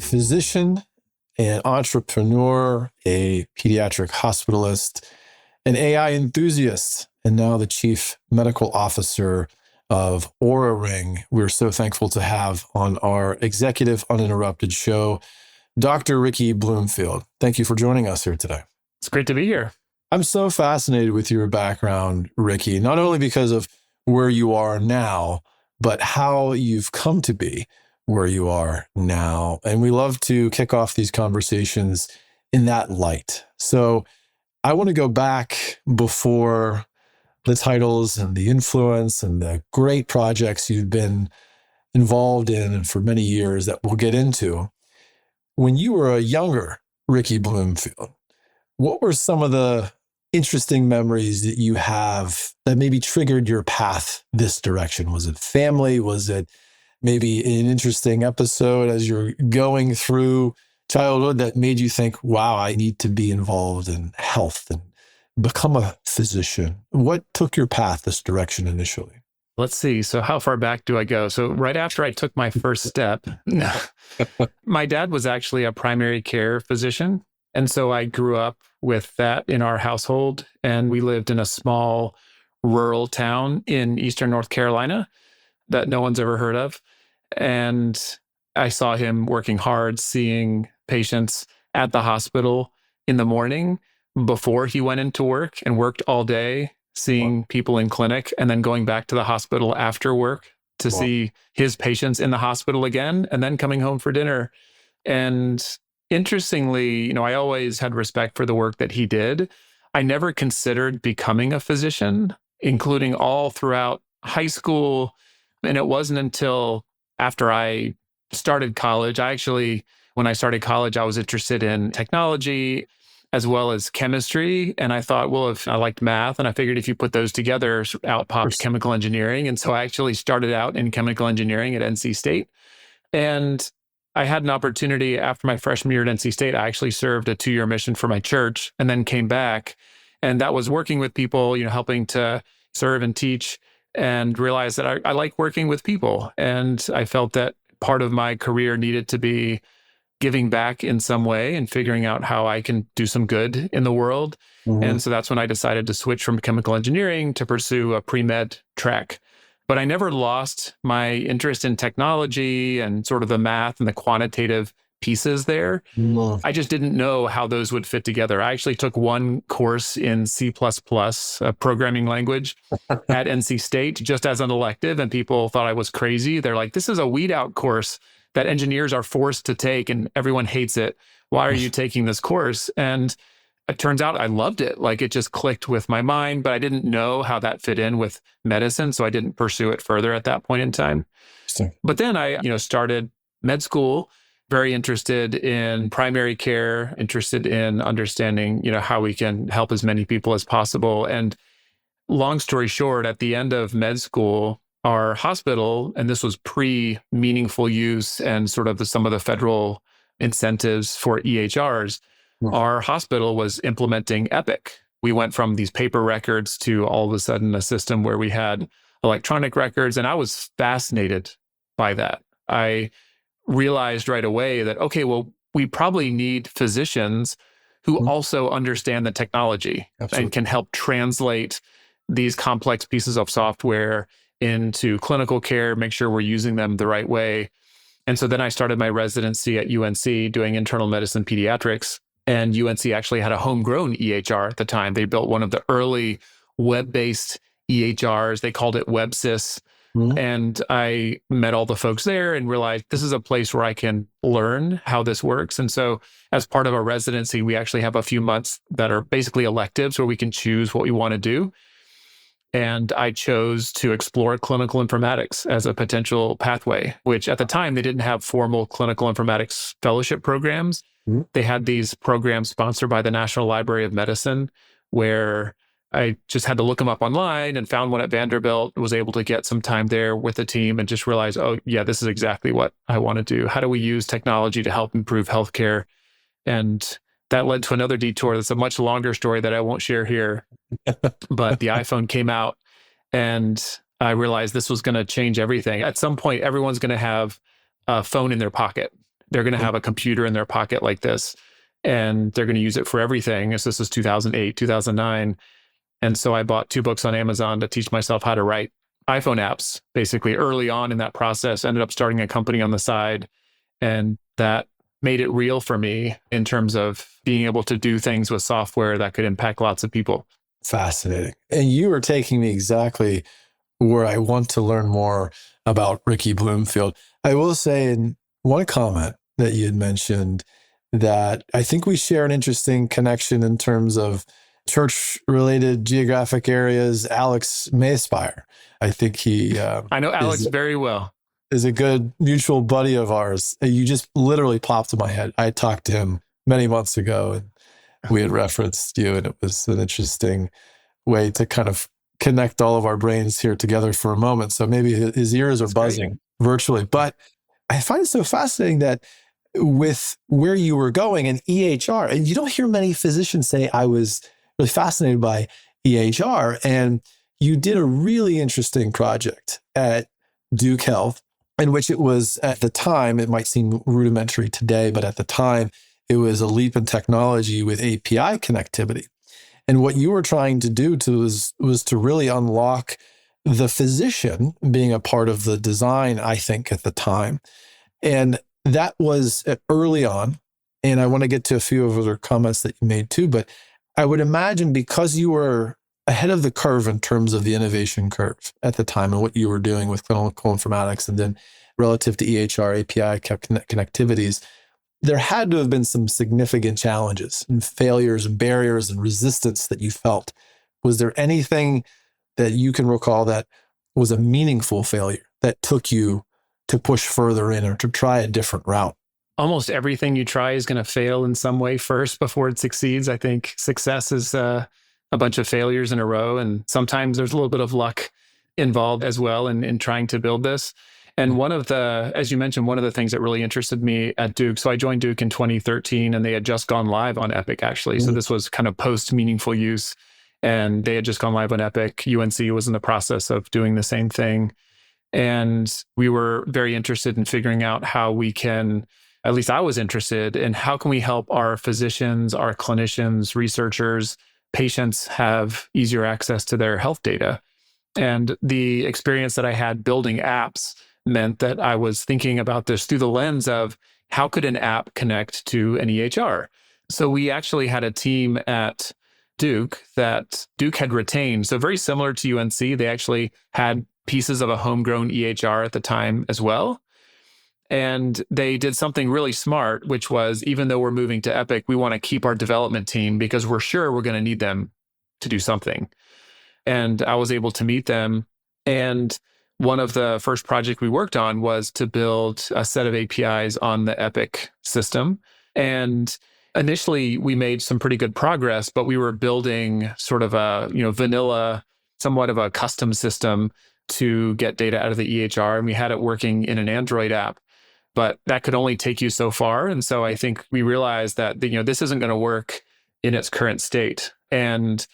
physician, an entrepreneur, a pediatric hospitalist, an AI enthusiast, and now the chief medical officer of Oura Ring. We're so thankful to have on our Executive Uninterrupted show, Dr. Ricky Bloomfield. Thank you for joining us here today. It's great to be here. I'm so fascinated with your background, Ricky, not only because of where you are now, but how you've come to be where you are now. And we love to kick off these conversations in that light. So I want to go back before the titles and the influence and the great projects you've been involved in for many years that we'll get into. When you were a younger Ricky Bloomfield, what were some of the interesting memories that you have that maybe triggered your path this direction? Was it family? Was it maybe an interesting episode as you're going through childhood that made you think, wow, I need to be involved in health and become a physician? What took your path this direction initially? Let's see. So how far back do I go? So right after I took my first step, my dad was actually a primary care physician. And so I grew up with that in our household. And we lived in a small rural town in Eastern North Carolina that no one's ever heard of. And I saw him working hard, seeing patients at the hospital in the morning before he went into work and worked all day, seeing people in clinic, and then going back to the hospital after work to see his patients in the hospital again, and then coming home for dinner. And interestingly, I always had respect for the work that he did. I never considered becoming a physician, including all throughout high school. And it wasn't until after I started college. When I started college, I was interested in technology as well as chemistry. And I thought, well, if I liked math, and I figured if you put those together, out popped chemical engineering. And so I actually started out in chemical engineering at NC State. And I had an opportunity after my freshman year at NC State. I actually served a 2-year mission for my church and then came back. And that was working with people, helping to serve and teach, and realized that I like working with people. And I felt that part of my career needed to be giving back in some way and figuring out how I can do some good in the world. Mm-hmm. And so that's when I decided to switch from chemical engineering to pursue a pre-med track. But I never lost my interest in technology and sort of the math and the quantitative pieces there. I just didn't know how those would fit together. I actually took one course in C++, a programming language at NC State, just as an elective, and people thought I was crazy. They're like, this is a weed out course that engineers are forced to take and everyone hates it. Why are you taking this course? And it turns out I loved it. Like, it just clicked with my mind, but I didn't know how that fit in with medicine. So I didn't pursue it further at that point in time. But then I, started med school, very interested in primary care, interested in understanding, how we can help as many people as possible. And long story short, at the end of med school, our hospital, and this was pre-meaningful use and sort of some of the federal incentives for EHRs, our hospital was implementing Epic. We went from these paper records to all of a sudden a system where we had electronic records, and I was fascinated by that. I realized right away that, okay, well, we probably need physicians who also understand the technology and can help translate these complex pieces of software into clinical care, make sure we're using them the right way. And so then I started my residency at UNC doing internal medicine pediatrics. And UNC actually had a homegrown EHR at the time. They built one of the early web-based EHRs. They called it WebSys. And I met all the folks there and realized this is a place where I can learn how this works. And so as part of our residency, we actually have a few months that are basically electives where we can choose what we want to do. And I chose to explore clinical informatics as a potential pathway, which at the time, they didn't have formal clinical informatics fellowship programs. They had these programs sponsored by the National Library of Medicine, where I just had to look them up online and found one at Vanderbilt, was able to get some time there with the team and just realized, oh, yeah, this is exactly what I want to do. How do we use technology to help improve healthcare? And that led to another detour. That's a much longer story that I won't share here. But the iPhone came out and I realized this was going to change everything. At some point, everyone's going to have a phone in their pocket. they're going to have a computer in their pocket like this, and they're going to use it for everything. So this is 2008, 2009. And so I bought 2 books on Amazon to teach myself how to write iPhone apps, basically early on in that process. Ended up starting a company on the side. And that made it real for me in terms of being able to do things with software that could impact lots of people. Fascinating. And you are taking me exactly where I want to learn more about Ricky Bloomfield. I will say in one comment that you had mentioned that I think we share an interesting connection in terms of church-related geographic areas. Alex Mayspire. I think he... I know Alex very well. Is a good mutual buddy of ours. You just literally popped in my head. I talked to him many months ago and we had referenced you, and it was an interesting way to kind of connect all of our brains here together for a moment. So maybe his ears are buzzing virtually. But I find it so fascinating that with where you were going and EHR, and you don't hear many physicians say, I was really fascinated by EHR. And you did a really interesting project at Duke Health, in which it was at the time, it might seem rudimentary today, but at the time, it was a leap in technology with API connectivity. And what you were trying to do was to really unlock the physician being a part of the design, I think, at the time. And that was early on. And I want to get to a few of other comments that you made too, but I would imagine because you were ahead of the curve in terms of the innovation curve at the time and what you were doing with clinical informatics and then relative to EHR API connectivities, there had to have been some significant challenges and failures and barriers and resistance that you felt. Was there anything that you can recall that was a meaningful failure that took you to push further in or to try a different route? Almost everything you try is going to fail in some way first before it succeeds. I think success is a bunch of failures in a row. And sometimes there's a little bit of luck involved as well in trying to build this. And one of the, as you mentioned, one of the things that really interested me at Duke, so I joined Duke in 2013 and they had just gone live on Epic actually. So this was kind of post meaningful use and they had just gone live on Epic. UNC was in the process of doing the same thing. And we were very interested in figuring out how we can, at least I was interested in how can we help our physicians, our clinicians, researchers, patients have easier access to their health data. And the experience that I had building apps meant that I was thinking about this through the lens of how could an app connect to an EHR? So we actually had a team at Duke that Duke had retained. So very similar to UNC, they actually had pieces of a homegrown EHR at the time as well. And they did something really smart, which was even though we're moving to Epic, we want to keep our development team because we're sure we're going to need them to do something. And I was able to meet them. And one of the first projects we worked on was to build a set of APIs on the Epic system. And initially, we made some pretty good progress, but we were building sort of a vanilla, somewhat of a custom system to get data out of the EHR. And we had it working in an Android app, but that could only take you so far. And so I think we realized that this isn't going to work in its current state. And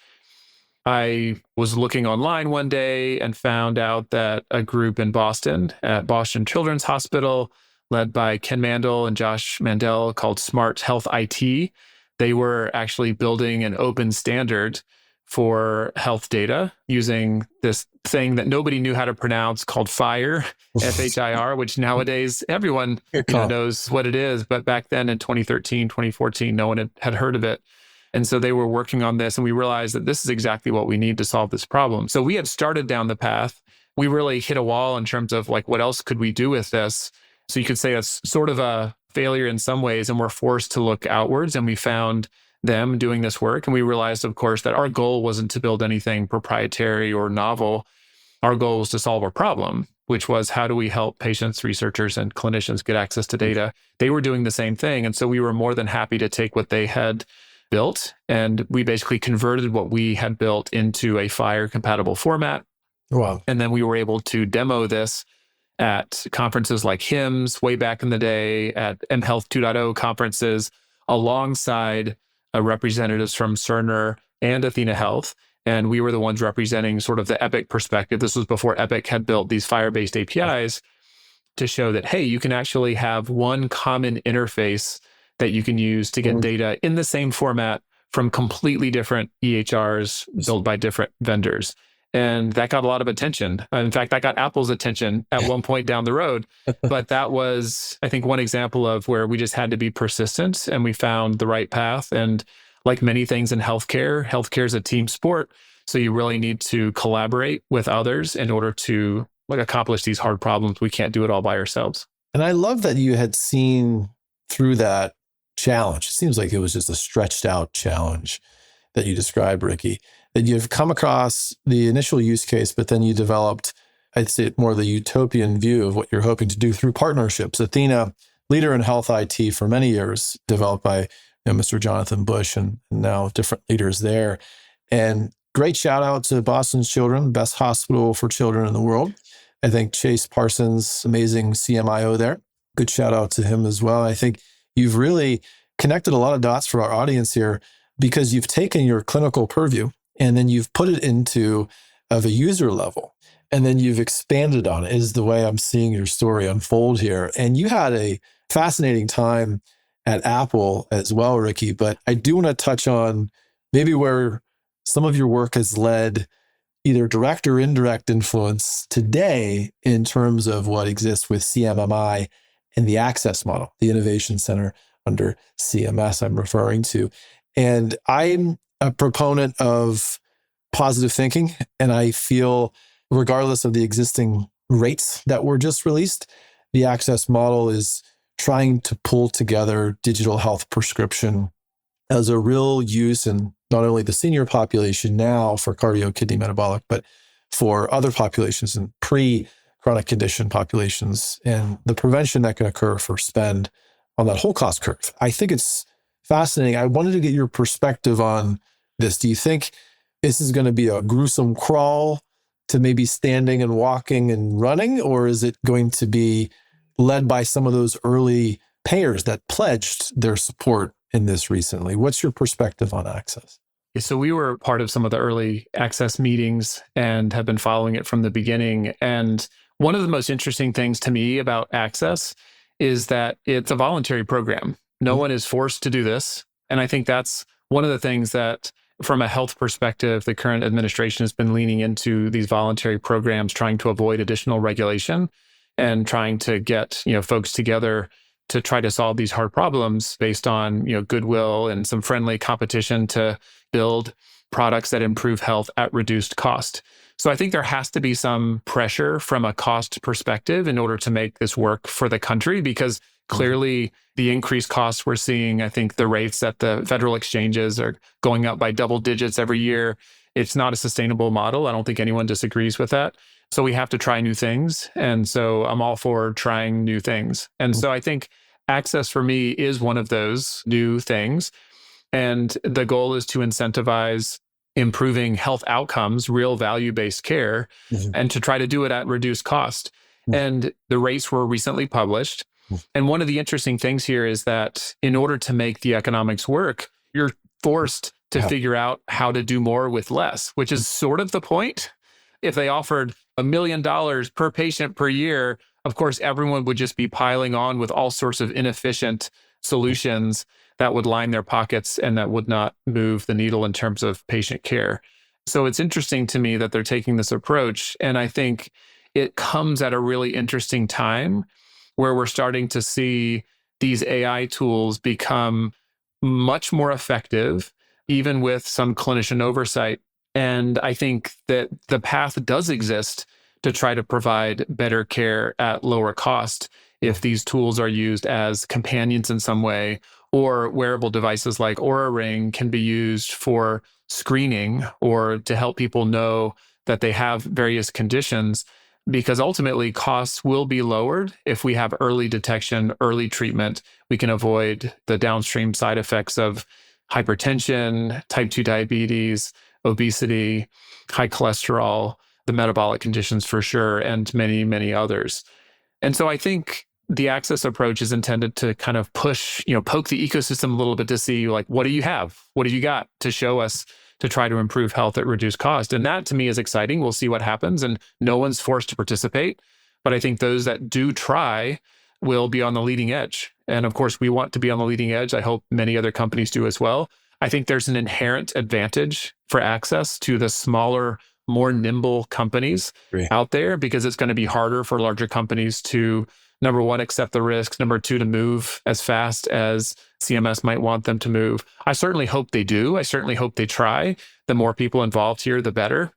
I was looking online one day and found out that a group in Boston at Boston Children's Hospital, led by Ken Mandel and Josh Mandel, called Smart Health IT, they were actually building an open standard for health data using this thing that nobody knew how to pronounce called FHIR, FHIR, which nowadays everyone knows what it is. But back then in 2013, 2014, no one had heard of it. And so they were working on this and we realized that this is exactly what we need to solve this problem. So we had started down the path. We really hit a wall in terms of what else could we do with this? So you could say it's sort of a failure in some ways and we're forced to look outwards and we found them doing this work. And we realized, of course, that our goal wasn't to build anything proprietary or novel. Our goal was to solve a problem, which was how do we help patients, researchers, and clinicians get access to data? They were doing the same thing. And so we were more than happy to take what they had built. And we basically converted what we had built into a FHIR compatible format. Wow. And then we were able to demo this at conferences like HIMSS way back in the day, at mHealth 2.0 conferences, alongside representatives from Cerner and Athena Health. And we were the ones representing sort of the Epic perspective. This was before Epic had built these FHIR-based APIs. to show that, hey, you can actually have one common interface that you can use to get data in the same format from completely different EHRs built by different vendors. And that got a lot of attention. In fact, that got Apple's attention at one point down the road. But that was, I think, one example of where we just had to be persistent and we found the right path. And like many things in healthcare is a team sport. So you really need to collaborate with others in order to accomplish these hard problems. We can't do it all by ourselves. And I love that you had seen through that challenge. It seems like it was just a stretched out challenge that you described, Ricky, that you've come across the initial use case, but then you developed, I'd say, more the utopian view of what you're hoping to do through partnerships. Athena, leader in health IT for many years, developed by Mr. Jonathan Bush and now different leaders there. And great shout out to Boston Children, best hospital for children in the world. I think Chase Parsons, amazing CMIO there. Good shout out to him as well. I think you've really connected a lot of dots for our audience here because you've taken your clinical purview and then you've put it into of a user level. And then you've expanded on it is the way I'm seeing your story unfold here. And you had a fascinating time at Apple as well, Ricky. But I do want to touch on maybe where some of your work has led either direct or indirect influence today in terms of what exists with CMMI and the access model, the innovation center under CMS I'm referring to. And I'm a proponent of positive thinking. And I feel regardless of the existing rates that were just released, the access model is trying to pull together digital health prescription as a real use in not only the senior population now for cardio, kidney, metabolic, but for other populations and pre-chronic condition populations and the prevention that can occur for spend on that whole cost curve. I think it's fascinating. I wanted to get your perspective on this. Do you think this is going to be a gruesome crawl to maybe standing and walking and running, or is it going to be led by some of those early payers that pledged their support in this recently? What's your perspective on access? Yeah, so we were part of some of the early access meetings and have been following it from the beginning. And one of the most interesting things to me about access is that it's a voluntary program. No one is forced to do this. And I think that's one of the things that, from a health perspective, the current administration has been leaning into these voluntary programs, trying to avoid additional regulation and trying to get, folks together to try to solve these hard problems based on, goodwill and some friendly competition to build products that improve health at reduced cost. So I think there has to be some pressure from a cost perspective in order to make this work for the country, because clearly the increased costs we're seeing, I think the rates at the federal exchanges are going up by double digits every year. It's not a sustainable model. I don't think anyone disagrees with that. So we have to try new things. And so I'm all for trying new things. And so I think access for me is one of those new things. And the goal is to incentivize improving health outcomes, real value-based care, and to try to do it at reduced cost. And the rates were recently published. And one of the interesting things here is that in order to make the economics work, you're forced to figure out how to do more with less, which is sort of the point. If they offered $1 million per patient per year, of course, everyone would just be piling on with all sorts of inefficient solutions that would line their pockets and that would not move the needle in terms of patient care. So it's interesting to me that they're taking this approach. And I think it comes at a really interesting time where we're starting to see these AI tools become much more effective, even with some clinician oversight. And I think that the path does exist to try to provide better care at lower cost if these tools are used as companions in some way, or wearable devices like Oura Ring can be used for screening or to help people know that they have various conditions, because ultimately costs will be lowered if we have early detection, early treatment. We can avoid the downstream side effects of hypertension, type 2 diabetes, obesity, high cholesterol, the metabolic conditions for sure, and many, many others. And so I think the access approach is intended to kind of push, poke the ecosystem a little bit to see, like, what do you have? What have you got to show us to try to improve health at reduced cost? And that to me is exciting. We'll see what happens. And no one's forced to participate. but I think those that do try will be on the leading edge. And of course, we want to be on the leading edge. I hope many other companies do as well. I think there's an inherent advantage for access to the smaller, more nimble companies out there, because it's going to be harder for larger companies to, number one, accept the risks, number two, to move as fast as CMS might want them to move. I certainly hope they do. I certainly hope they try. The more people involved here, the better.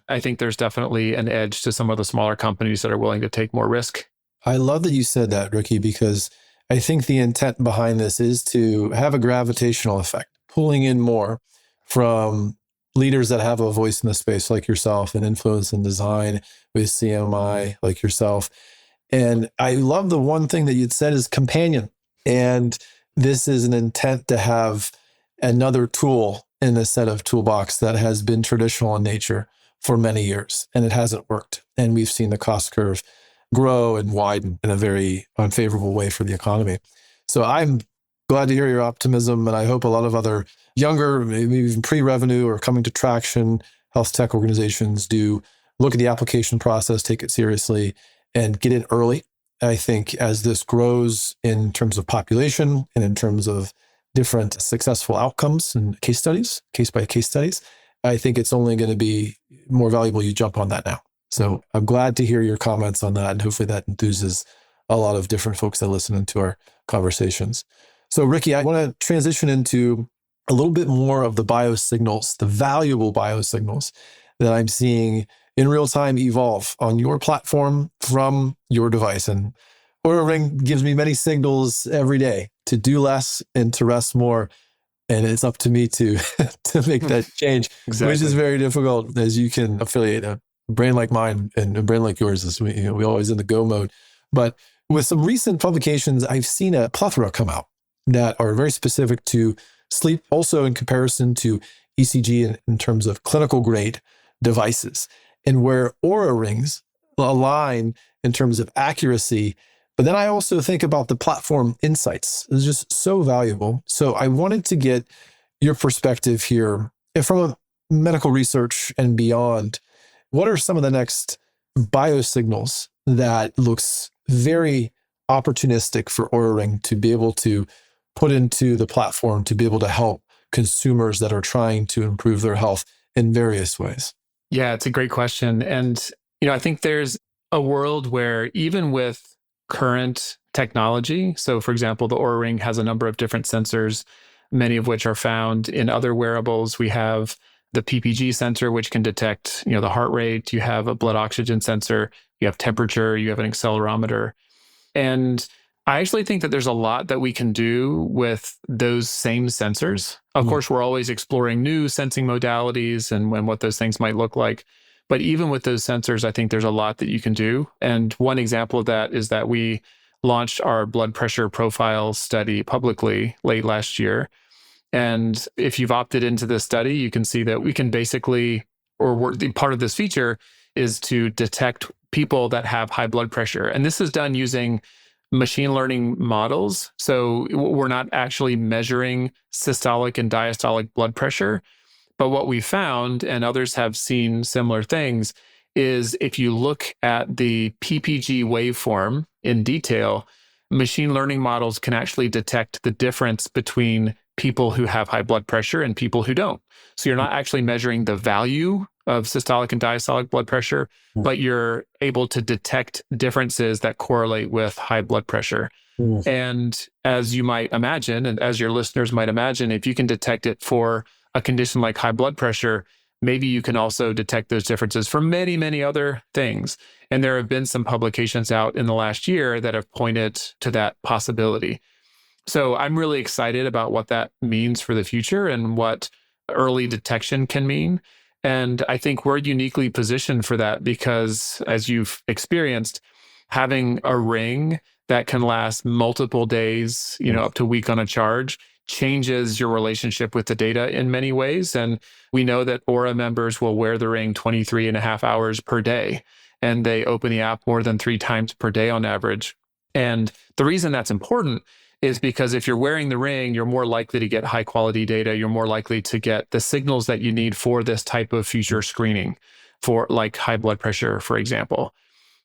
I think there's definitely an edge to some of the smaller companies that are willing to take more risk. I love that you said that, Ricky, because I think the intent behind this is to have a gravitational effect, pulling in more from leaders that have a voice in the space like yourself, and influence in design with CMI like yourself. And I love the one thing that you'd said is companion. And this is an intent to have another tool in the set of toolbox that has been traditional in nature for many years, and it hasn't worked. And we've seen the cost curve grow and widen in a very unfavorable way for the economy. So I'm glad to hear your optimism, and I hope a lot of other younger, maybe even pre-revenue or coming to traction health tech organizations do look at the application process, take it seriously, and get in early. I think as this grows in terms of population and in terms of different successful outcomes and case studies, case by case studies, I think it's only going to be more valuable you jump on that now. So I'm glad to hear your comments on that, and hopefully that enthuses a lot of different folks that listen into our conversations. So Ricky, I want to transition into a little bit more of the biosignals, the valuable biosignals that I'm seeing in real time evolve on your platform from your device. And Oura Ring gives me many signals every day to do less and to rest more. And it's up to me to make that change, which is very difficult, as you can affiliate a brain like mine and a brain like yours is we always in the go mode. But with some recent publications, I've seen a plethora come out that are very specific to sleep, also in comparison to ECG in terms of clinical grade devices, and where Oura Rings align in terms of accuracy. But then I also think about the platform insights. It's just so valuable. So I wanted to get your perspective here from a medical research and beyond. What are some of the next biosignals that looks very opportunistic for Oura Ring to be able to put into the platform to be able to help consumers that are trying to improve their health in various ways? Yeah, it's a great question. And, I think there's a world where even with current technology, so for example, the Oura Ring has a number of different sensors, many of which are found in other wearables. We have the PPG sensor, which can detect, the heart rate. You have a blood oxygen sensor, you have temperature, you have an accelerometer. And I actually think that there's a lot that we can do with those same sensors. Of course, we're always exploring new sensing modalities and what those things might look like. But even with those sensors, I think there's a lot that you can do. And one example of that is that we launched our blood pressure profile study publicly late last year. And if you've opted into this study, you can see that we can basically, part of this feature is to detect people that have high blood pressure. And this is done using machine learning models. So we're not actually measuring systolic and diastolic blood pressure. But what we found, and others have seen similar things, is if you look at the PPG waveform in detail, machine learning models can actually detect the difference between people who have high blood pressure and people who don't. So you're not actually measuring the value of systolic and diastolic blood pressure, but you're able to detect differences that correlate with high blood pressure. And as you might imagine, and as your listeners might imagine, if you can detect it for a condition like high blood pressure, maybe you can also detect those differences for many, many other things. And there have been some publications out in the last year that have pointed to that possibility. So I'm really excited about what that means for the future and what early detection can mean. And I think we're uniquely positioned for that because, as you've experienced, having a ring that can last multiple days, up to a week on a charge, changes your relationship with the data in many ways. And we know that Oura members will wear the ring 23 and a half hours per day, and they open the app more than 3 times per day on average. And the reason that's important is because if you're wearing the ring, you're more likely to get high quality data. You're more likely to get the signals that you need for this type of future screening for like high blood pressure, for example.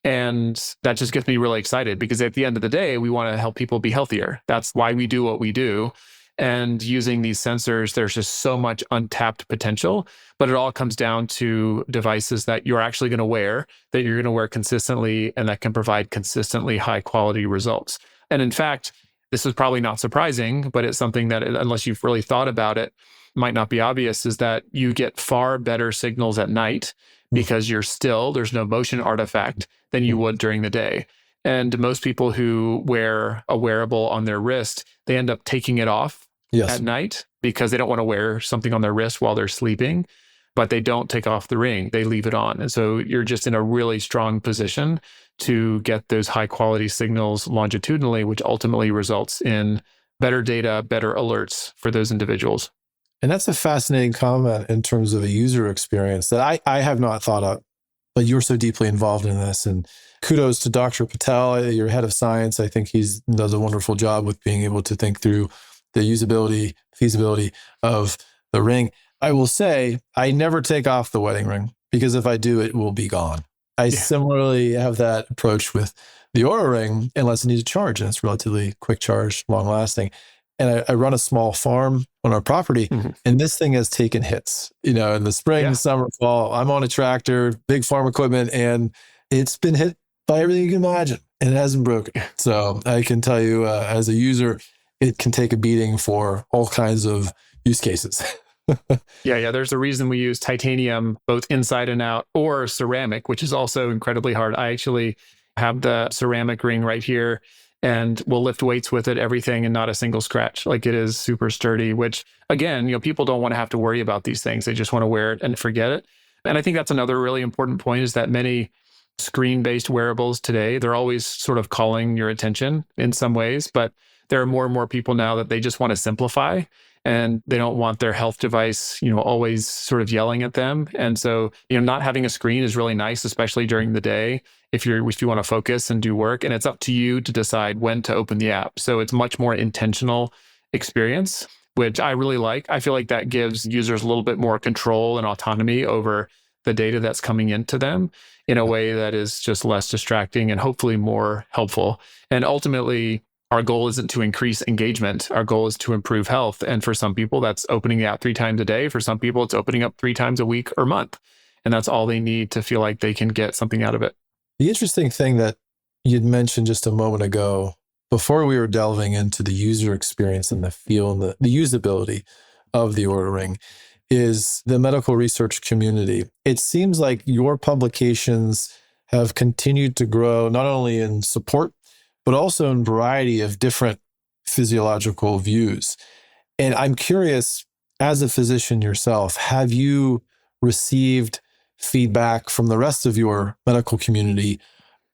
And that just gets me really excited because at the end of the day, we want to help people be healthier. That's why we do what we do. And using these sensors, there's just so much untapped potential, but it all comes down to devices that you're actually going to wear, that you're going to wear consistently, and that can provide consistently high quality results. And in fact, this is probably not surprising, but it's something that, unless you've really thought about it, might not be obvious, is that you get far better signals at night because you're still, there's no motion artifact than you would during the day. And most people who wear a wearable on their wrist, they end up taking it off at night because they don't want to wear something on their wrist while they're sleeping, but they don't take off the ring, they leave it on. And so you're just in a really strong position to get those high quality signals longitudinally, which ultimately results in better data, better alerts for those individuals. And that's a fascinating comment in terms of a user experience that I have not thought of, but you're so deeply involved in this. And kudos to Dr. Patel, your head of science. I think he does a wonderful job with being able to think through the usability, feasibility of the ring. I will say, I never take off the wedding ring because if I do, it will be gone. I similarly have that approach with the Oura Ring, unless I need to charge, and it's relatively quick charge, long lasting. And I run a small farm on our property, and this thing has taken hits. In the spring, summer, fall, I'm on a tractor, big farm equipment, and it's been hit by everything you can imagine, and it hasn't broken. So I can tell you, as a user, it can take a beating for all kinds of use cases. Yeah. There's a reason we use titanium, both inside and out, or ceramic, which is also incredibly hard. I actually have the ceramic ring right here, and we'll lift weights with it, everything, and not a single scratch. Like, it is super sturdy, which again, people don't want to have to worry about these things. They just want to wear it and forget it. And I think that's another really important point, is that many screen-based wearables today, they're always sort of calling your attention in some ways, but there are more and more people now that they just want to simplify, and they don't want their health device, always sort of yelling at them. And so, not having a screen is really nice, especially during the day, if you want to focus and do work. And it's up to you to decide when to open the app. So it's much more intentional experience, which I really like. I feel like that gives users a little bit more control and autonomy over the data that's coming into them in a way that is just less distracting and hopefully more helpful. And ultimately, our goal isn't to increase engagement. Our goal is to improve health. And for some people, that's opening the app 3 times a day. For some people, it's opening up 3 times a week or month. And that's all they need to feel like they can get something out of it. The interesting thing that you'd mentioned just a moment ago, before we were delving into the user experience and the feel and the usability of the Oura Ring, is the medical research community. It seems like your publications have continued to grow, not only in support, but also in variety of different physiological views. And I'm curious, as a physician yourself, have you received feedback from the rest of your medical community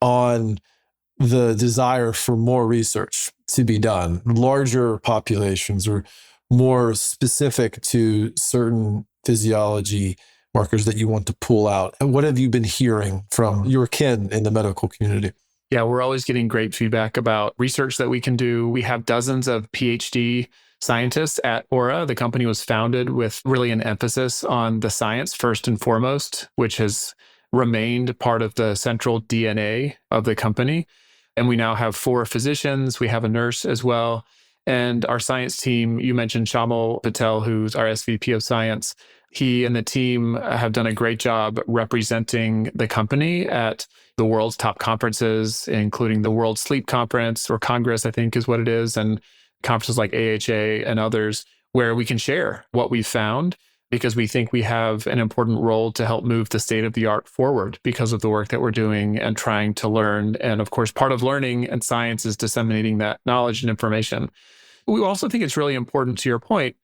on the desire for more research to be done, larger populations or more specific to certain physiology markers that you want to pull out? And what have you been hearing from your kin in the medical community? Yeah, we're always getting great feedback about research that we can do. We have dozens of PhD scientists at Oura. The company was founded with really an emphasis on the science first and foremost, which has remained part of the central DNA of the company. And we now have 4 physicians. We have a nurse as well. And our science team, you mentioned Shamal Patel, who's our SVP of science. He and the team have done a great job representing the company at the world's top conferences, including the World Sleep Conference, or Congress, I think is what it is, and conferences like AHA and others, where we can share what we've found, because we think we have an important role to help move the state of the art forward because of the work that we're doing and trying to learn. And of course, part of learning and science is disseminating that knowledge and information. We also think it's really important, to your point,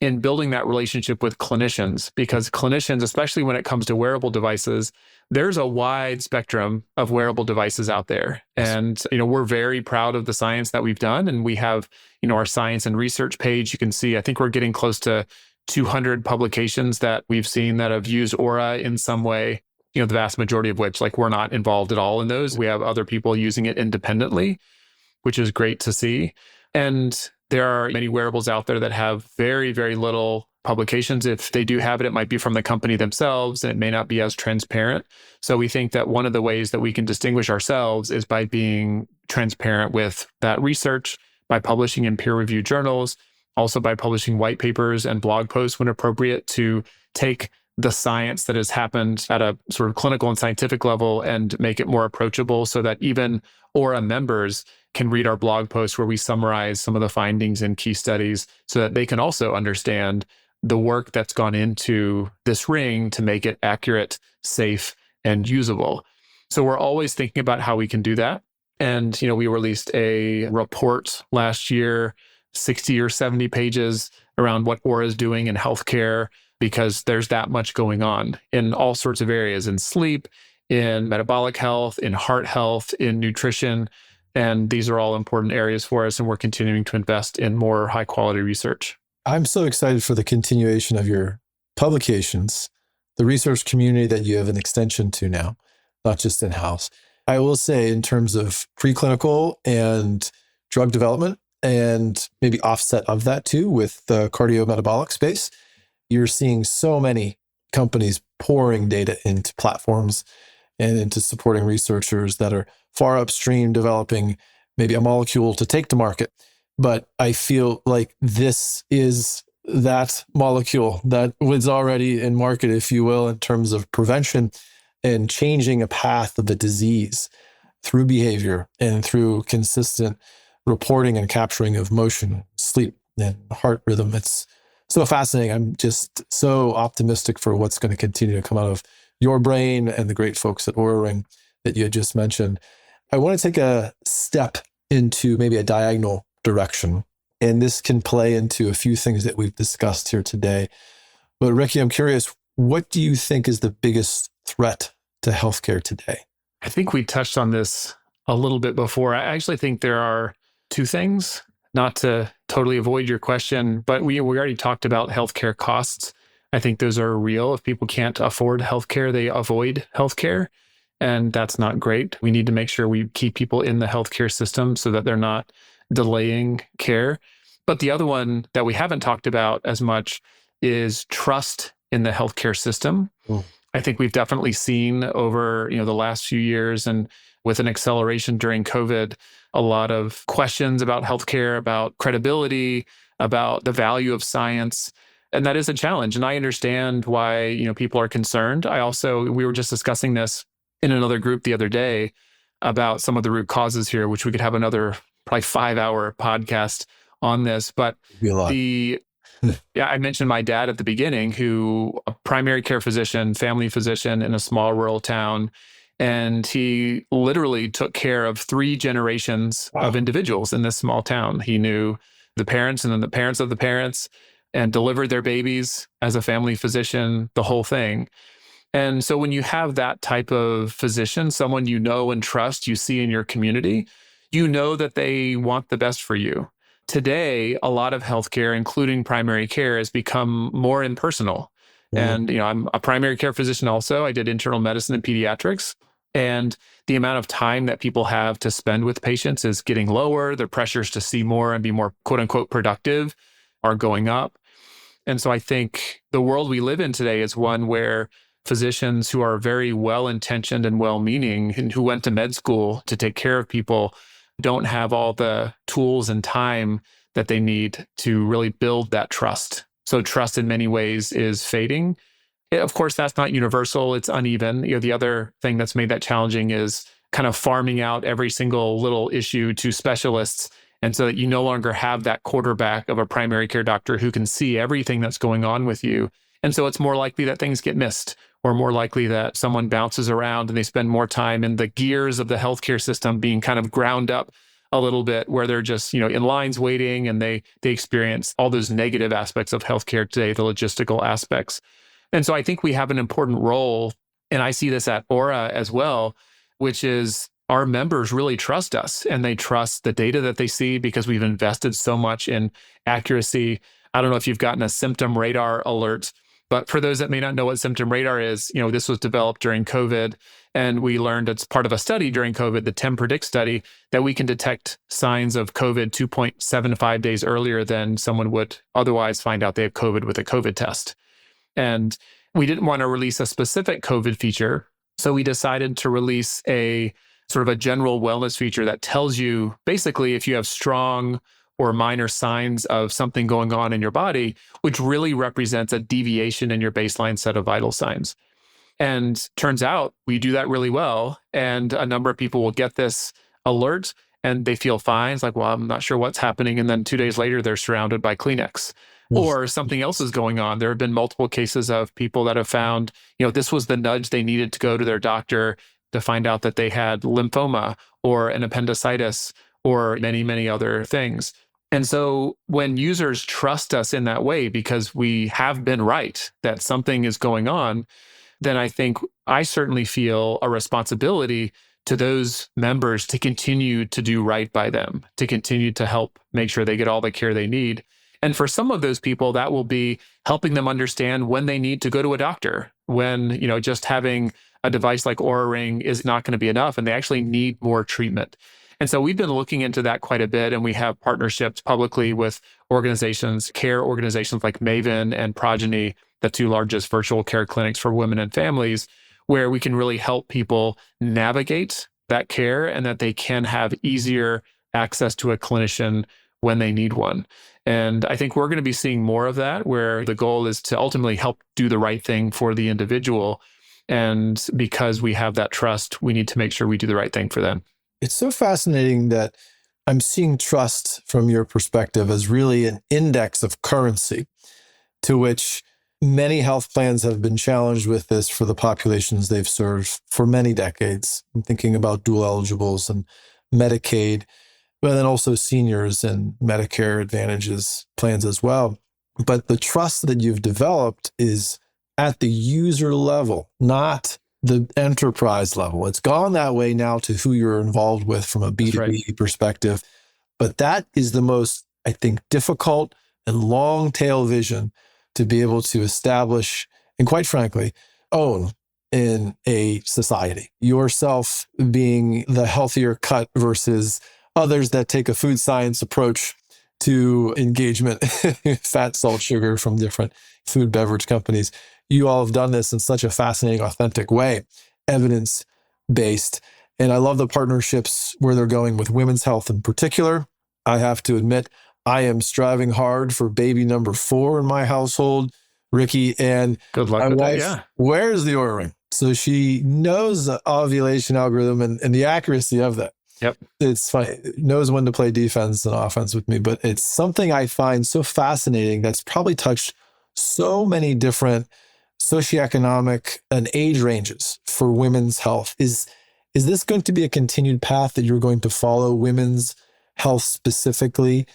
in building that relationship with clinicians, because clinicians, especially when it comes to wearable devices, there's a wide spectrum of wearable devices out there. And, we're very proud of the science that we've done. And we have, our science and research page. You can see, I think we're getting close to 200 publications that we've seen that have used Oura in some way, the vast majority of which, we're not involved at all in those. We have other people using it independently, which is great to see. And there are many wearables out there that have very, very little publications. If they do have it, it might be from the company themselves, and it may not be as transparent. So we think that one of the ways that we can distinguish ourselves is by being transparent with that research, by publishing in peer-reviewed journals, also by publishing white papers and blog posts when appropriate to take the science that has happened at a sort of clinical and scientific level and make it more approachable so that even Oura members can read our blog posts where we summarize some of the findings in key studies so that they can also understand the work that's gone into this ring to make it accurate, safe, and usable. So we're always thinking about how we can do that. And, we released a report last year, 60 or 70 pages around what Oura is doing in healthcare, because there's that much going on in all sorts of areas, in sleep, in metabolic health, in heart health, in nutrition. And these are all important areas for us, and we're continuing to invest in more high quality research. I'm so excited for the continuation of your publications, the research community that you have an extension to now, not just in-house. I will say in terms of preclinical and drug development, and maybe offset of that too with the cardio-metabolic space, you're seeing so many companies pouring data into platforms and into supporting researchers that are far upstream developing maybe a molecule to take to market. But I feel like this is that molecule that was already in market, if you will, in terms of prevention and changing a path of the disease through behavior and through consistent reporting and capturing of motion, sleep, and heart rhythm. It's so fascinating. I'm just so optimistic for what's going to continue to come out of your brain and the great folks at Oura Ring that you had just mentioned. I want to take a step into maybe a diagonal direction, and this can play into a few things that we've discussed here today. But Ricky, I'm curious, what do you think is the biggest threat to healthcare today? I think we touched on this a little bit before. I actually think there are two things. Not to totally avoid your question, but we already talked about healthcare costs. I think those are real. If people can't afford healthcare, they avoid healthcare, and that's not great. We need to make sure we keep people in the healthcare system so that they're not delaying care. But the other one that we haven't talked about as much is trust in the healthcare system. I think we've definitely seen over the last few years, and with an acceleration during COVID, a lot of questions about healthcare, about credibility, about the value of science. And that is a challenge. And I understand why, people are concerned. We were just discussing this in another group the other day about some of the root causes here, which we could have another probably 5-hour podcast on this. But I mentioned my dad at the beginning, who a primary care physician, family physician in a small rural town. And he literally took care of 3 generations of individuals in this small town. He knew the parents and then the parents of the parents, and delivered their babies as a family physician, the whole thing. And so when you have that type of physician, someone you know and trust, you see in your community, you know that they want the best for you. Today, a lot of healthcare, including primary care, has become more impersonal. And, I'm a primary care physician also. I did internal medicine and pediatrics. And the amount of time that people have to spend with patients is getting lower. Their pressures to see more and be more, quote unquote, productive are going up. And so I think the world we live in today is one where physicians who are very well-intentioned and well-meaning and who went to med school to take care of people don't have all the tools and time that they need to really build that trust. So trust in many ways is fading. Of course, that's not universal. It's uneven. The other thing that's made that challenging is kind of farming out every single little issue to specialists. And so that you no longer have that quarterback of a primary care doctor who can see everything that's going on with you. And so it's more likely that things get missed, or more likely that someone bounces around and they spend more time in the gears of the healthcare system being kind of ground up a little bit, where they're just, in lines waiting, and they experience all those negative aspects of healthcare today, the logistical aspects. And so I think we have an important role, and I see this at Oura as well, which is our members really trust us, and they trust the data that they see because we've invested so much in accuracy. I don't know if you've gotten a symptom radar alert But for those that may not know what symptom radar is, this was developed during COVID. And we learned it's part of a study during COVID, the 10 Predict study, that we can detect signs of COVID 2.75 days earlier than someone would otherwise find out they have COVID with a COVID test. And we didn't want to release a specific COVID feature. So we decided to release a sort of a general wellness feature that tells you basically if you have strong or minor signs of something going on in your body, which really represents a deviation in your baseline set of vital signs. And turns out we do that really well. And a number of people will get this alert and they feel fine. It's like, well, I'm not sure what's happening. And then 2 days later, they're surrounded by Kleenex. Or something else is going on. There have been multiple cases of people that have found, this was the nudge they needed to go to their doctor to find out that they had lymphoma or an appendicitis or many, many other things. And so when users trust us in that way, because we have been right that something is going on, then I think I certainly feel a responsibility to those members to continue to do right by them, to continue to help make sure they get all the care they need. And for some of those people, that will be helping them understand when they need to go to a doctor, when, just having a device like Oura Ring is not going to be enough and they actually need more treatment. And so we've been looking into that quite a bit, and we have partnerships publicly with organizations, care organizations like Maven and Progeny, the two largest virtual care clinics for women and families, where we can really help people navigate that care and that they can have easier access to a clinician when they need one. And I think we're going to be seeing more of that, where the goal is to ultimately help do the right thing for the individual. And because we have that trust, we need to make sure we do the right thing for them. It's so fascinating that I'm seeing trust from your perspective as really an index of currency to which many health plans have been challenged with this for the populations they've served for many decades. I'm thinking about dual eligibles and Medicaid, but then also seniors and Medicare Advantages plans as well. But the trust that you've developed is at the user level, not the enterprise level. It's gone that way now to who you're involved with from a B2B perspective. But that is the most, I think, difficult and long tail vision to be able to establish and, quite frankly, own in a society. Yourself being the healthier cut versus others that take a food science approach to engagement, fat, salt, sugar from different food beverage companies. You all have done this in such a fascinating, authentic way, evidence-based. And I love the partnerships where they're going with women's health in particular. I have to admit, I am striving hard for baby number 4 in my household, Ricky, and good luck with that, yeah. Wears the Oura Ring. So she knows the ovulation algorithm and the accuracy of that. Yep. It's funny. Knows when to play defense and offense with me, but it's something I find so fascinating that's probably touched so many different socioeconomic and age ranges for women's health. Is this going to be a continued path that you're going to follow women's health specifically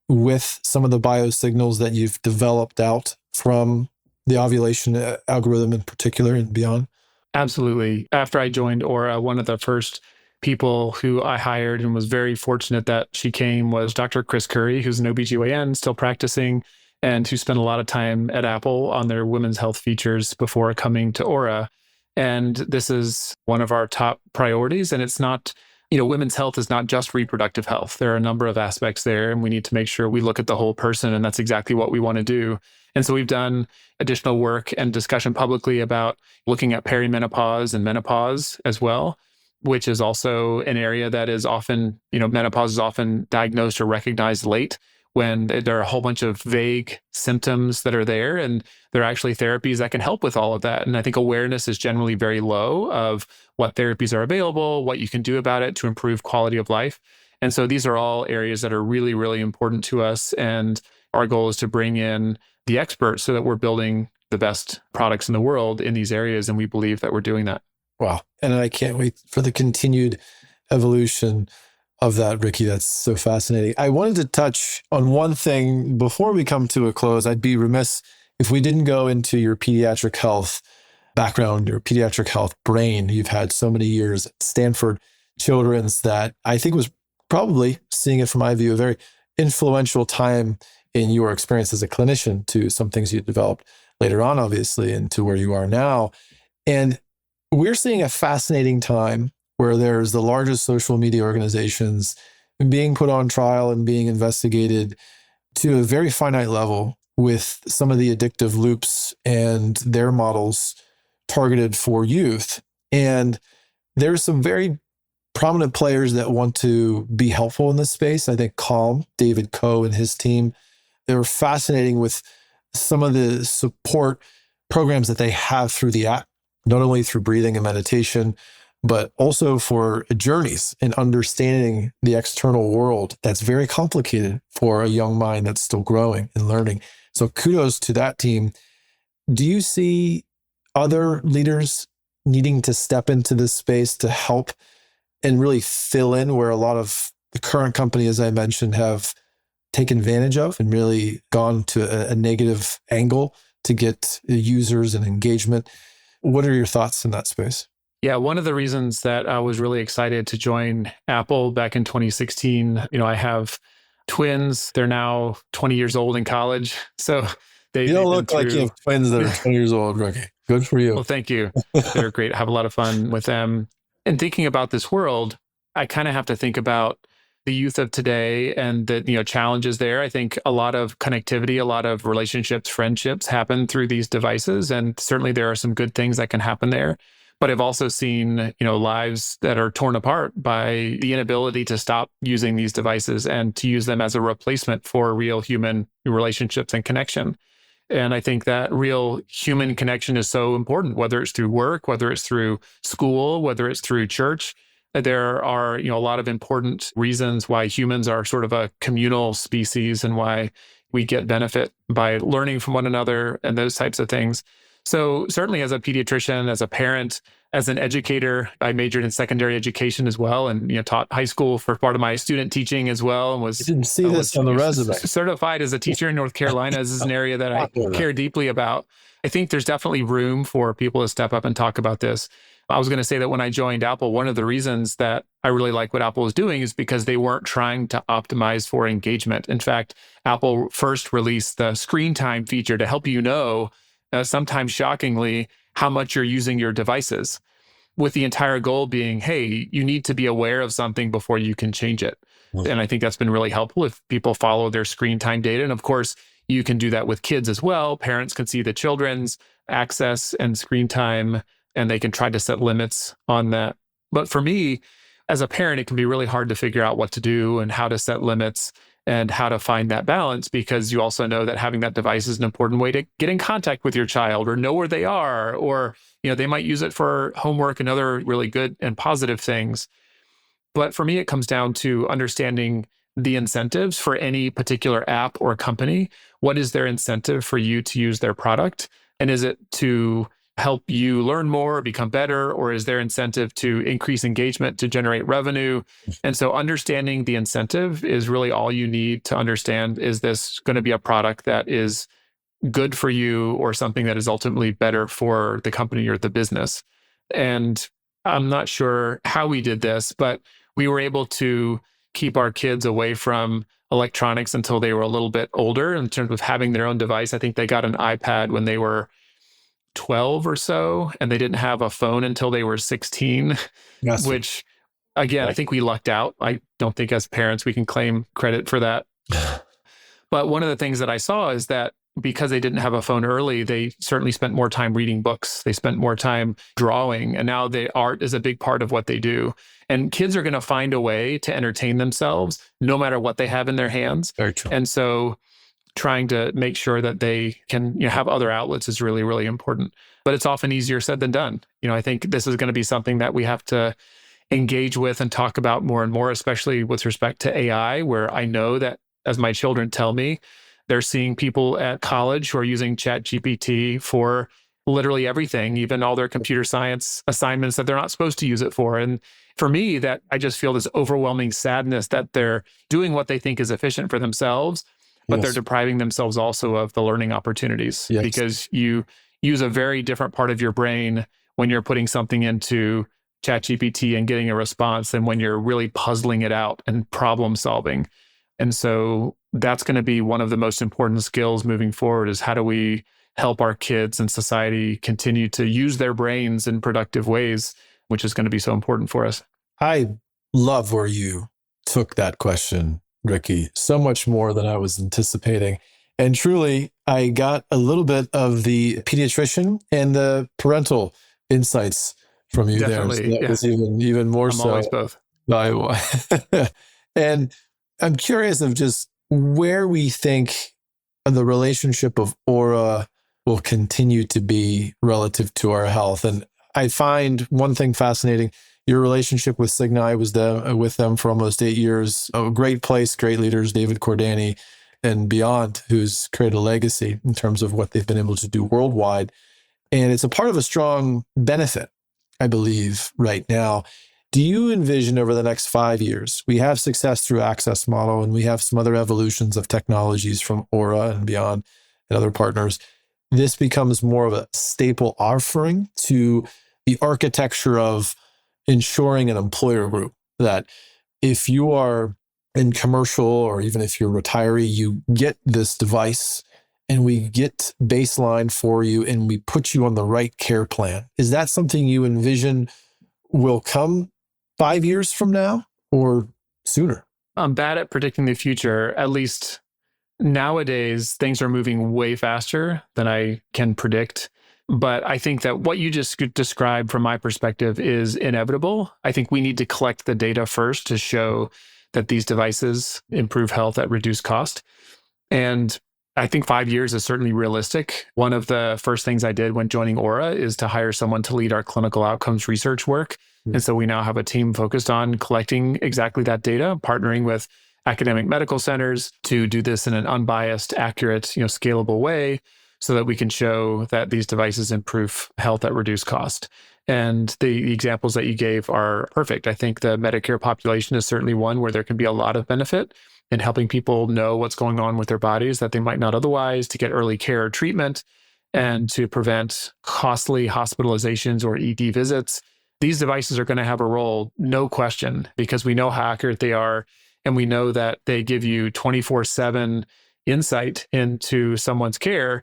with some of the biosignals that you've developed out from the ovulation algorithm in particular and beyond? Absolutely. After I joined Oura, one of the first people who I hired and was very fortunate that she came was Dr. Chris Curry, who's an OBGYN still practicing and who spent a lot of time at Apple on their women's health features before coming to Oura. And this is one of our top priorities. And it's not, women's health is not just reproductive health. There are a number of aspects there, and we need to make sure we look at the whole person. And that's exactly what we want to do. And so we've done additional work and discussion publicly about looking at perimenopause and menopause as well, which is also an area that is often, menopause is often diagnosed or recognized late when there are a whole bunch of vague symptoms that are there, and there are actually therapies that can help with all of that. And I think awareness is generally very low of what therapies are available, what you can do about it to improve quality of life. And so these are all areas that are really, really important to us. And our goal is to bring in the experts so that we're building the best products in the world in these areas. And we believe that we're doing that. Wow. And I can't wait for the continued evolution of that, Ricky. That's so fascinating. I wanted to touch on one thing before we come to a close. I'd be remiss if we didn't go into your pediatric health background, your pediatric health brain. You've had so many years at Stanford Children's that I think was probably, seeing it from my view, a very influential time in your experience as a clinician to some things you developed. later on, obviously, into where you are now. And we're seeing a fascinating time where there's the largest social media organizations being put on trial and being investigated to a very finite level with some of the addictive loops and their models targeted for youth. And there's some very prominent players that want to be helpful in this space. I think Calm, David Coe and his team, they were fascinating with some of the support programs that they have through the app, not only through breathing and meditation, but also for journeys and understanding the external world that's very complicated for a young mind that's still growing and learning. So kudos to that team. Do you see other leaders needing to step into this space to help and really fill in where a lot of the current companies, as I mentioned, have taken advantage of and really gone to a negative angle to get users and engagement? What are your thoughts in that space? Yeah, one of the reasons that I was really excited to join Apple back in 2016, I have twins. They're now 20 years old in college. So you don't look like you have twins that are 20 years old, Ricky. Good for you. Well, thank you. They're great. I have a lot of fun with them. And thinking about this world, I kind of have to think about the youth of today and the challenges there. I think a lot of connectivity, a lot of relationships, friendships happen through these devices. And certainly there are some good things that can happen there. But I've also seen, lives that are torn apart by the inability to stop using these devices and to use them as a replacement for real human relationships and connection. And I think that real human connection is so important, whether it's through work, whether it's through school, whether it's through church. There are, a lot of important reasons why humans are sort of a communal species and why we get benefit by learning from one another and those types of things. So certainly as a pediatrician, as a parent, as an educator, I majored in secondary education as well and taught high school for part of my student teaching as well. And was I didn't see this on the resume. Certified as a teacher in North Carolina. This is an area that I care deeply about. I think there's definitely room for people to step up and talk about this. I was going to say that when I joined Apple, one of the reasons that I really like what Apple was doing is because they weren't trying to optimize for engagement. In fact, Apple first released the screen time feature to help you know, sometimes shockingly, how much you're using your devices, with the entire goal being, hey, you need to be aware of something before you can change it. And I think that's been really helpful if people follow their screen time data. And of course, you can do that with kids as well. Parents can see the children's access and screen time, and they can try to set limits on that. But for me, as a parent, it can be really hard to figure out what to do and how to set limits and how to find that balance, because you also know that having that device is an important way to get in contact with your child or know where they are, or they might use it for homework and other really good and positive things. But for me, it comes down to understanding the incentives for any particular app or company. What is their incentive for you to use their product? And is it to help you learn more, become better, or is their incentive to increase engagement to generate revenue? And so understanding the incentive is really all you need to understand, is this going to be a product that is good for you or something that is ultimately better for the company or the business? And I'm not sure how we did this, but we were able to keep our kids away from electronics until they were a little bit older in terms of having their own device. I think they got an iPad when they were 12 or so, and they didn't have a phone until they were 16, yes. Which, again, I think we lucked out. I don't think as parents we can claim credit for that. But one of the things that I saw is that because they didn't have a phone early, they certainly spent more time reading books. They spent more time drawing. And now art is a big part of what they do. And kids are going to find a way to entertain themselves no matter what they have in their hands. Very true. And so trying to make sure that they can have other outlets is really, really important. But it's often easier said than done. I think this is going to be something that we have to engage with and talk about more and more, especially with respect to AI, where I know that, as my children tell me, they're seeing people at college who are using ChatGPT for literally everything, even all their computer science assignments that they're not supposed to use it for. And for me, that I just feel this overwhelming sadness that they're doing what they think is efficient for themselves, but yes, they're depriving themselves also of the learning opportunities, yes, because you use a very different part of your brain when you're putting something into ChatGPT and getting a response than when you're really puzzling it out and problem solving. And so that's going to be one of the most important skills moving forward, is how do we help our kids and society continue to use their brains in productive ways, which is going to be so important for us. I love where you took that question, Ricky, so much more than I was anticipating. And truly, I got a little bit of the pediatrician and the parental insights from you Definitely, there. So that was even more I'm so always both. valuable. And I'm curious of just where we think the relationship of Oura will continue to be relative to our health. And I find one thing fascinating. Your relationship with Cigna, I was with them for almost 8 years. A great place, great leaders, David Cordani and beyond, who's created a legacy in terms of what they've been able to do worldwide. And it's a part of a strong benefit, I believe, right now. Do you envision over the next 5 years, we have success through access model, and we have some other evolutions of technologies from Oura and beyond and other partners. This becomes more of a staple offering to the architecture of ensuring an employer group that if you are in commercial or even if you're a retiree, you get this device and we get baseline for you and we put you on the right care plan. Is that something you envision will come 5 years from now or sooner? I'm bad at predicting the future. At least nowadays, things are moving way faster than I can predict. But I think that what you just described from my perspective is inevitable. I think we need to collect the data first to show that these devices improve health at reduced cost. And I think 5 years is certainly realistic. One of the first things I did when joining Oura is to hire someone to lead our clinical outcomes research work. And so we now have a team focused on collecting exactly that data, partnering with academic medical centers to do this in an unbiased, accurate, scalable way so that we can show that these devices improve health at reduced cost. And the examples that you gave are perfect. I think the Medicare population is certainly one where there can be a lot of benefit in helping people know what's going on with their bodies that they might not otherwise, to get early care or treatment, and to prevent costly hospitalizations or ED visits. These devices are going to have a role, no question, because we know how accurate they are. And we know that they give you 24/7 insight into someone's care.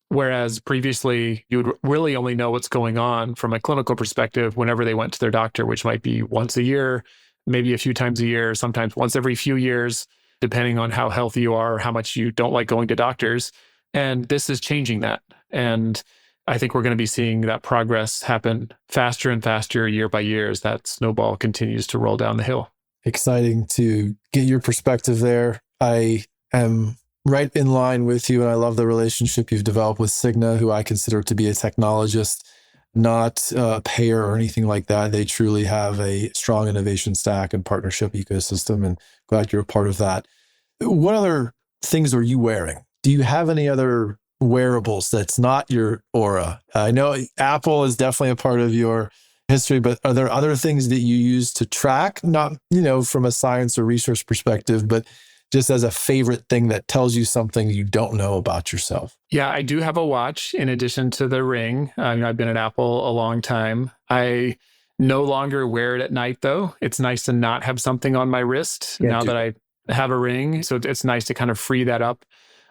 Whereas previously, you would really only know what's going on from a clinical perspective whenever they went to their doctor, which might be once a year, maybe a few times a year, sometimes once every few years, depending on how healthy you are or how much you don't like going to doctors. And this is changing that. And I think we're going to be seeing that progress happen faster and faster year by year as that snowball continues to roll down the hill. Exciting to get your perspective there. I am right in line with you, and I love the relationship you've developed with Cigna, who I consider to be a technologist, not a payer or anything like that. They truly have a strong innovation stack and partnership ecosystem, and glad you're a part of that. What other things are you wearing? Do you have any other wearables that's not your Oura? I know Apple is definitely a part of your history, but are there other things that you use to track, not, from a science or research perspective, but just as a favorite thing that tells you something you don't know about yourself? Yeah, I do have a watch in addition to the ring. I've been at Apple a long time. I no longer wear it at night, though. It's nice to not have something on my wrist now that I have a ring. So it's nice to kind of free that up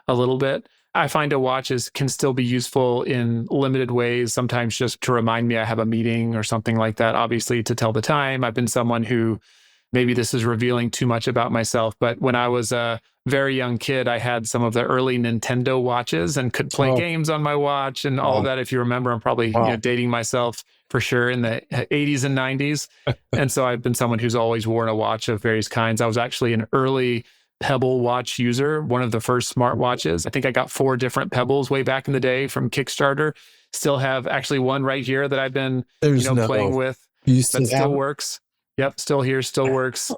a little bit. I find a watch can still be useful in limited ways, sometimes just to remind me I have a meeting or something like that, obviously to tell the time. I've been someone who, maybe this is revealing too much about myself, but when I was a very young kid, I had some of the early Nintendo watches and could play games on my watch and all of that. If you remember, I'm probably dating myself for sure, in the 80s and 90s. And so I've been someone who's always worn a watch of various kinds. I was actually an early Pebble watch user, one of the first smartwatches. I think I got 4 different Pebbles way back in the day from Kickstarter. Still have actually one right here that I've been playing with that still works. Yep, still here, still works.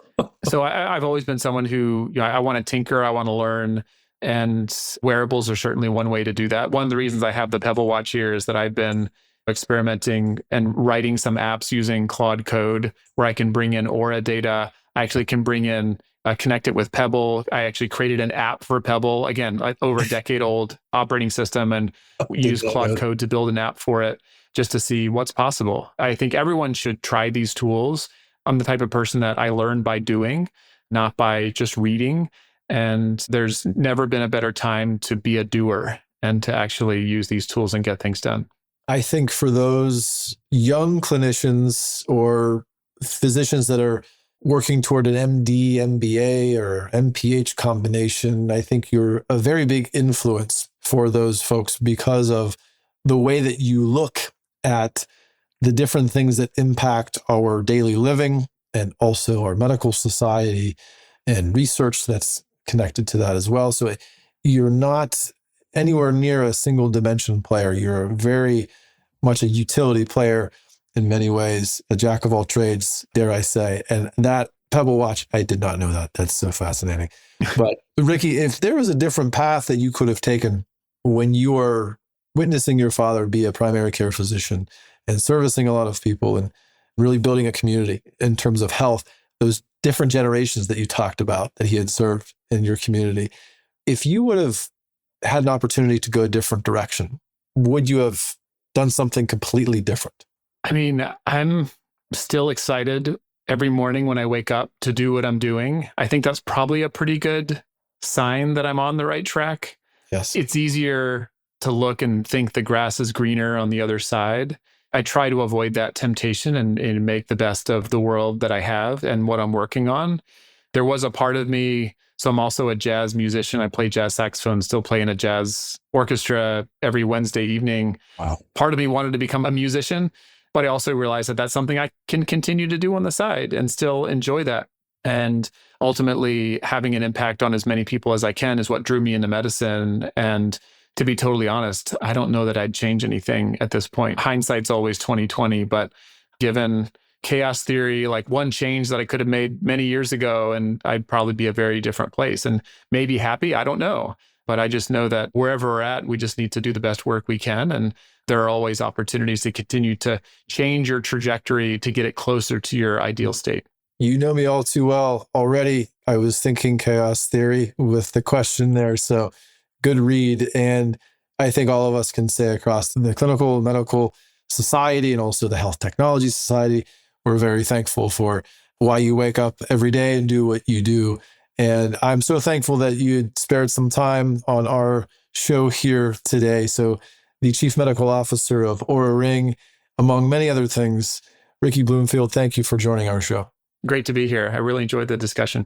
So I've always been someone who, I want to tinker, I want to learn, and wearables are certainly one way to do that. One of the reasons I have the Pebble watch here is that I've been experimenting and writing some apps using Claude Code where I can bring in Oura data. I actually can bring in connect it with Pebble. I actually created an app for Pebble, again, over a decade old operating system, and use Claude Code to build an app for it just to see what's possible. I think everyone should try these tools. I'm the type of person that I learn by doing, not by just reading. And there's never been a better time to be a doer. and to actually use these tools and get things done. I think for those young clinicians or physicians that are working toward an MD, MBA, or MPH combination, I think you're a very big influence for those folks because of the way that you look at the different things that impact our daily living and also our medical society and research that's connected to that as well. So you're not anywhere near a single dimension player. You're very much a utility player in many ways, a jack of all trades, dare I say. And that Pebble Watch, I did not know that. That's so fascinating. But Ricky, if there was a different path that you could have taken when you were witnessing your father be a primary care physician and servicing a lot of people and really building a community in terms of health, those different generations that you talked about that he had served in your community, if you would have had an opportunity to go a different direction, would you have done something completely different? I mean, I'm still excited every morning when I wake up to do what I'm doing. I think that's probably a pretty good sign that I'm on the right track. Yes. It's easier to look and think the grass is greener on the other side. I try to avoid that temptation and make the best of the world that I have and what I'm working on. There was a part of me, so I'm also a jazz musician. I play jazz saxophone, still play in a jazz orchestra every Wednesday evening. Wow. Part of me wanted to become a musician, but I also realized that that's something I can continue to do on the side and still enjoy that. And ultimately, having an impact on as many people as I can is what drew me into medicine. And to be totally honest, I don't know that I'd change anything at this point. Hindsight's always 20/20, but given chaos theory, like one change that I could have made many years ago, and I'd probably be a very different place and maybe happy. I don't know. But I just know that wherever we're at, we just need to do the best work we can. And there are always opportunities to continue to change your trajectory to get it closer to your ideal state. You know me all too well already. I was thinking chaos theory with the question there. So good read. And I think all of us can say across the clinical medical society and also the health technology society, we're very thankful for why you wake up every day and do what you do. And I'm so thankful that you spared some time on our show here today. So the Chief Medical Officer of Oura Ring, among many other things, Ricky Bloomfield, thank you for joining our show. Great to be here. I really enjoyed the discussion.